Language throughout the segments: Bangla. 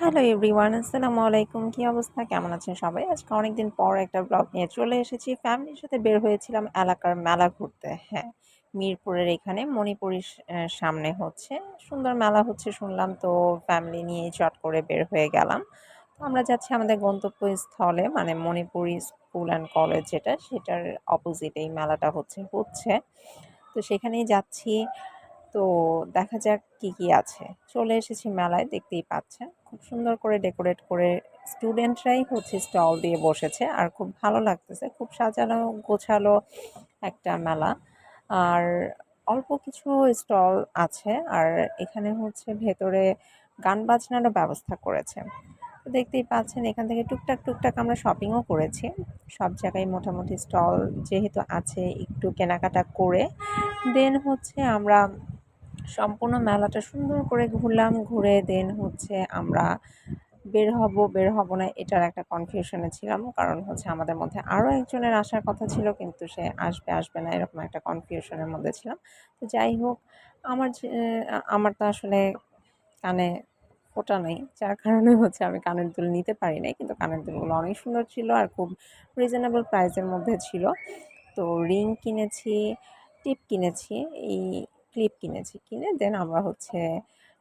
হ্যালো এভরিওয়ান, আসসালামু আলাইকুম। কি অবস্থা? কেমন আছেন সবাই? আজকে অনেকদিন পর একটা ব্লগ নিয়ে চলে এসেছি। ফ্যামিলির সাথে বের হয়েছিলাম এলাকার মেলা ঘুরতে। হ্যাঁ, মিরপুরের এখানে মণিপুরীর সামনে হচ্ছে সুন্দর মেলা হচ্ছে শুনলাম, তো ফ্যামিলি নিয়ে চট করে বের হয়ে গেলাম। তো আমরা যাচ্ছি আমাদের গন্তব্যস্থলে, মানে মণিপুরি স্কুল অ্যান্ড কলেজ যেটা, সেটার অপোজিট এই মেলাটা হচ্ছে। তো সেখানেই যাচ্ছি। তো দেখা যাক কি, কি আছে। চলে এসেছি মেলায়, দেখতেই পাচ্ছেন। খুব সুন্দর করে ডেকোরেট করে স্টুডেন্টরাই হচ্ছে স্টল দিয়ে বসেছে। আর খুব ভালো লাগতেছে। খুব সাজানো গোছালো একটা মেলা। আর অল্প কিছু স্টল আছে। আর এখানে হচ্ছে ভেতরে গান বাজনারও ব্যবস্থা করেছে। তো দেখতেই পাচ্ছেন এখান থেকে টুকটাক আমরা শপিংও করেছি। সব জায়গায় মোটামুটি স্টল যেহেতু আছে, একটু কেনাকাটা করে দেন হচ্ছে আমরা সম্পূর্ণ মেলাটা সুন্দর করে ঘুরলাম। ঘুরে দেন হচ্ছে আমরা বের হব না এটার একটা কনফিউশনে ছিলাম। কারণ হচ্ছে আমাদের মধ্যে আরও একজনের আসার কথা ছিল, কিন্তু সে আসবে না এরকম একটা কনফিউশনের মধ্যে ছিলাম। তো যাই হোক, আমার যে আমার তো আসলে কানে ফোঁটা নেই। যার কারণে হচ্ছে আমি কানের দুল নিতে পারি নাই। কিন্তু কানের দুলগুলো অনেক সুন্দর ছিল আর খুব রিজনেবল প্রাইসের মধ্যে ছিল। তো রিং কিনেছি, টিপ কিনেছি, এই ক্লিপ কিনেছি। কিনে দেন আমরা হচ্ছে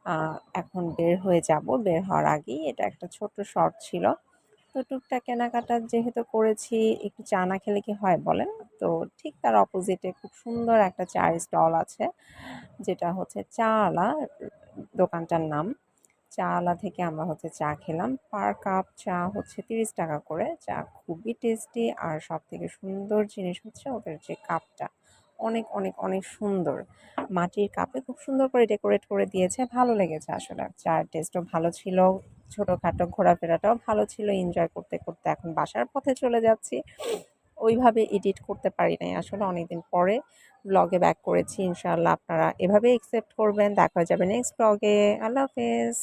আ এখন বের হয়ে যাব। বের হওয়ার আগেই এটা একটা ছোট্ট শর্ট ছিল। তো টুকটাক কেনাকাটা যেহেতু করেছি, একটু চা না খেলে কি হয় বলেন? তো ঠিক তার অপোজিটে খুব সুন্দর একটা চায়ের স্টল আছে, যেটা হচ্ছে চা আলা দোকানটার নাম। চা আলা থেকে আমরা হচ্ছে চা খেলাম। পার কাপ চা হচ্ছে ৳৩০ করে। চা খুবই টেস্টি, আর সবথেকে সুন্দর জিনিস হচ্ছে ওদের যে কাপটা। অনেক সুন্দর। মাটির কাপে খুব সুন্দর করে ডেকোরেট করে দিয়েছে। ভালো লেগেছে আসলে। চায়ের টেস্টও ভালো ছিল। ছোটখাটো ঘোরাফেরাটাও ভালো ছিল। এনজয় করতে এখন বাসার পথে চলে যাচ্ছি। ওইভাবে এডিট করতে পারি নাই আসলে, অনেকদিন পরে ব্লগে ব্যাক করেছি। ইনশাআল্লাহ আপনারা এভাবেই অ্যাকসেপ্ট করবেন। দেখা হয়ে যাবে নেক্সট ব্লগে। আল্লাহ হাফেজ।